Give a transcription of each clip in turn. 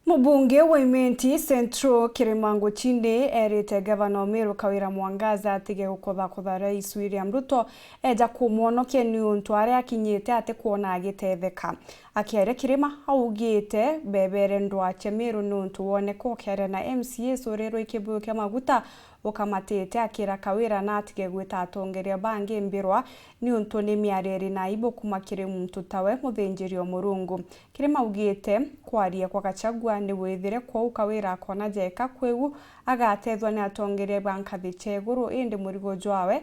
Mubunge wa Imenti Central Kirima NGUCHINE erite gavana MERU KAWIRA mwangaza atige gukotha Rais William Ruto eja kumwonokia ni untu aria akinyite ate kuona agitetheka. Akiaire Kirima augite bebere ndwache MERU ni untu woneka ukere na MCAs urero ikibuyu kia maguta ukamatete akira KAWIRA na atige gwita atongeria bangi mbirwa ni untu ni miareri na ibo kumakire muntu tawe muthinjiri omurungu. Kirima augite kwaria kwa Gachagua ni withire kwa KAWIRA akona jeka kwegu agatethwa ni atongeria bankathi cheguru indi murigo jwawe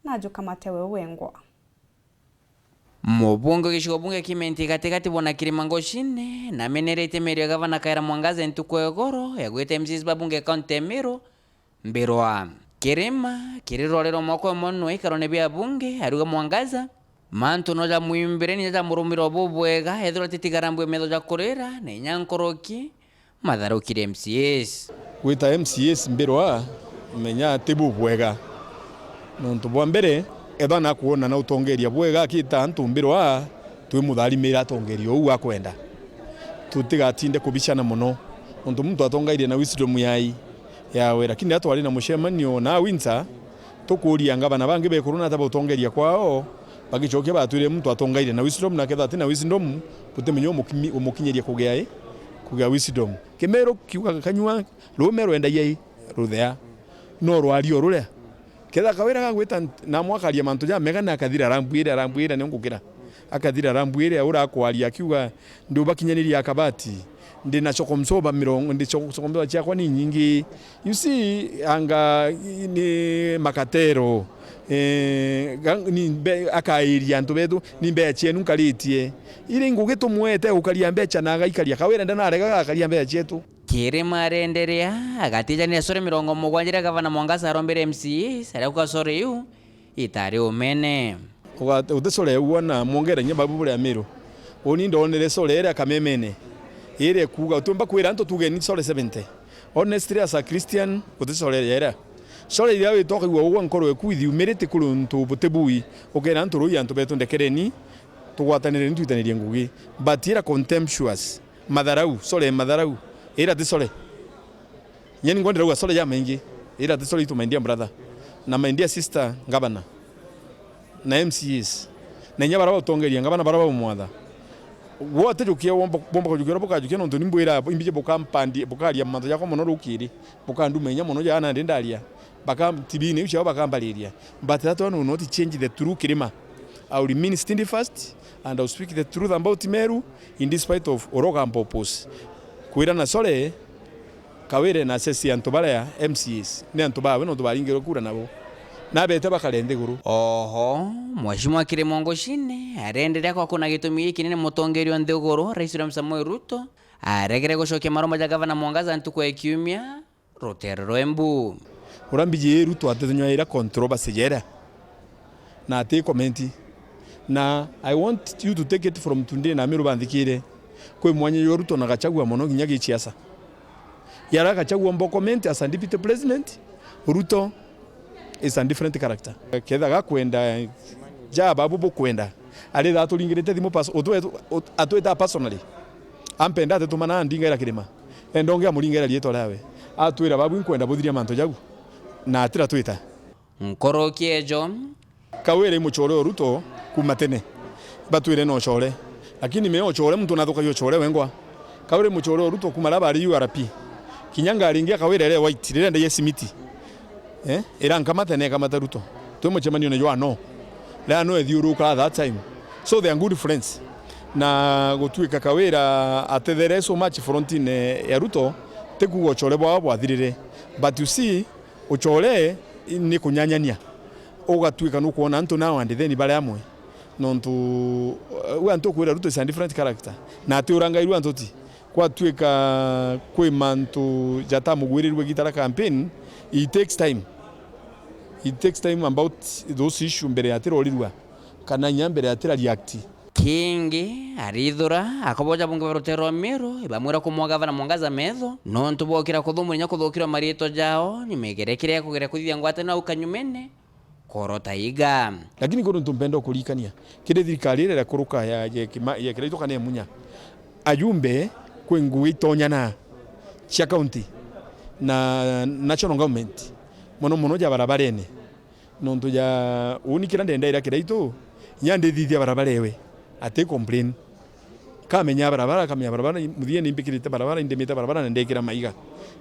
na jukamatewe wengwa. Mubunge gishigo bunge kimenti katikati bona Kirima NGUCHINE na menerete MERU gavana KAWIRA mwangaza ntuko egoro yagwete MCs babunge county MERU mbirwa. Kirima kirirorero moko monno ikarone bya bunge ARIUGA mwangaza mantu noja muimbere ni ja murumiro bubwega ethiro titigarambwe medo ja kurira ne nyankoroki matharukire MCS gwita MCS mbirwa menya tibu bwega nontu bwa mbere ethana kuona na utongeria bwega kita ntu mbirwa twi mutharimira atongeria ou akwenda tutigatinde kubicana muno nontu muntu atongaire na wisdom yai yawe lakini atwari na mushemanio na winsa tukuria ngabana bangi bekuruna taba utongeria kwao bagicoke batwire muntu atongaire na wisdom na ketha ati na wisdom putemenyo umukinyeria kugea wisdom Kimero kiuga kanywa rumero enda yai ruthea no rwario ruria ketha KAWIRA gagwita na mwakaria mantu ja mega na akathira rambwire ne ngukira akathira rambwire ura kwaria kiuga ndu bakinyaniria akabati ndi na chokomsoba mirongo ndi chokomsoba chakwa ni nyingi you see anga ni makatero ni akairia ntu betu ni mbeche nunkalitie ili ngugitu mwete ukaria mbecha na agaikaria KAWIRA ndana arega akaria mbeche tu Kirima arenderea agatijania sore 70 gavana mwangaza arombere MCs arauka sore yu itari umene udesore uona mwongera nyamba bubule ya MERU oni ndonere sore era kamemene ire kuga utumba kwira nto tugeni sore 70 honestly as a Christian udesore era sore yawe toka uwa nkoro ekuithi umerete kuluntu butebui okera nto ruya nto beto ndekereni tugwatanire ntwitanirie ngugi but ira contemptuous madharau sore madharau ira disole nyeni ngondera uga sole ya mengi ira disole itu my dear brother na my dear sister ngabana na MCS na nyabara batongeria ngabana baraba mumwatha wote jukia bomba kujukira boka jukira nto nimbwira imbije boka mpandi bokaria manto yako mono rukiri boka ndumenya mono jana ndendalia baka tibini ucha bakambaliria but that one will not change the true Kirima. I will remain steadfast and I will speak the truth about MERU in despite of oroga purpose. KWIRA na sole KAWIRA na sesi antobala MCS ni antoba no tobaringero kura nabo na beta bakalende guru. Oho mheshimiwa Kirima NGUCHINE arenderea kwa kuna Gitumi kinene mutongerio ndegoro Rais William Ruto aregere gushokia maroma ja gavana mwangaza ntuko ekiumia rotero embu urambije Ruto atenywa ira controversy jera na ate comment na I want you to take it from today na MERU bandikire kwe mwanya yo Ruto na Gachagua mono ginya gichiasa yara Gachagua mbo comment as a deputy president Ruto is a different character ketha gakwenda ja babu bokwenda ale da tulingirete thimo pass atweta personally ampenda ate tumana ndinga ira Kirima endonge amuringa rieto lawe atwira babu nkwenda buthiria manto jagu na atira twita nkorokiejo KAWIRA imuchore Ruto kumatene batwire no chore lakini meo chore mtu nathuka yo chore wengwa KAWIRA imuchore Ruto kumalaba ari URP kinyanga aringia KAWIRA ile white ile ndiye simiti era nkamatene kamata Ruto tumo chemanio ne yo no la no ethiuruka that time so they are good friends na gutwika KAWIRA athethere so much frontine ya Ruto tekugo chore bwa bwathirire but you see uchore ni kunyanyania ugatwika no kuona ntu nawe and then bare amwe nontu we antu KWIRA Ruto is a different character na ati urangairu antoti kwa twika kwe mantu jata mugwirirwe gitara campaign it takes time about those issues mbere ya tirorirwa kana nyambere ya tira react kingi arithura akoboja bunge rotero MERU ibamwira kumwa gavana mwangaza metho nontu bokira kuthumunya kuthukira marieto jao nimegerekire kugera kuthia ngwate na ukanyumene korota iga lakini kono ntumpenda kulikania kide thirikari ile kuruka ya kire itokane munya ajumbe kwe ngui tonyana cia county na national government mono ja barabarene nontu ya unikira ndenda kira itu nyande thithia barabara ewe ate complain kamenya barabara muthie ni mbikirite barabara indemite barabara na ndekira maiga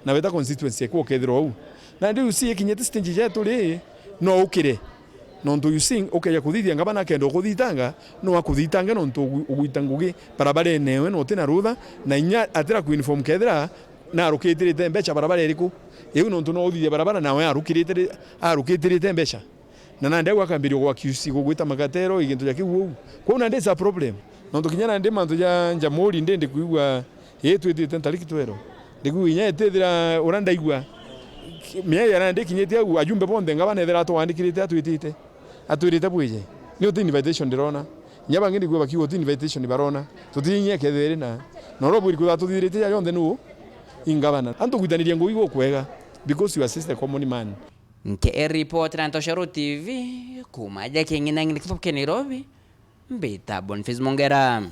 na weta constituency ko kethiro au na ndi usie kinyete stage yetu ri no ukire nontu using ya kuthithia ngabana kendo kuthitanga no akuthitanga nontu uguitangugi barabara enewe no tena rutha na inya atira ku uniform kethira na arukitirite mbecha barabara iriku iu nontu no uthithia barabara nawe arukitirite mbecha na nande gwakambirio gwa QC gugwita magatero igintu ya kiwu ko na ndesa problem nontu kinyana ndi mantu ya njamuri ndende kuigwa twitite ntariki twero ndigu inya etethira uranda igwa mie yana ndi kinyete au ajumbe bonde ngabana ethera to wandikirite atwirite bwije ni uti invitation ndirona nyaba ngindi gwa bakiwo uti invitation barona tutinye kethere na no buri kuda tuthirite ya yonde nu ingabana antu gwitaniria ngui go kwega because you assist the common man. Nke report na Ntoshero TV kumaja kengina ngini kifuke Nairobi mbita Boniface Mongera.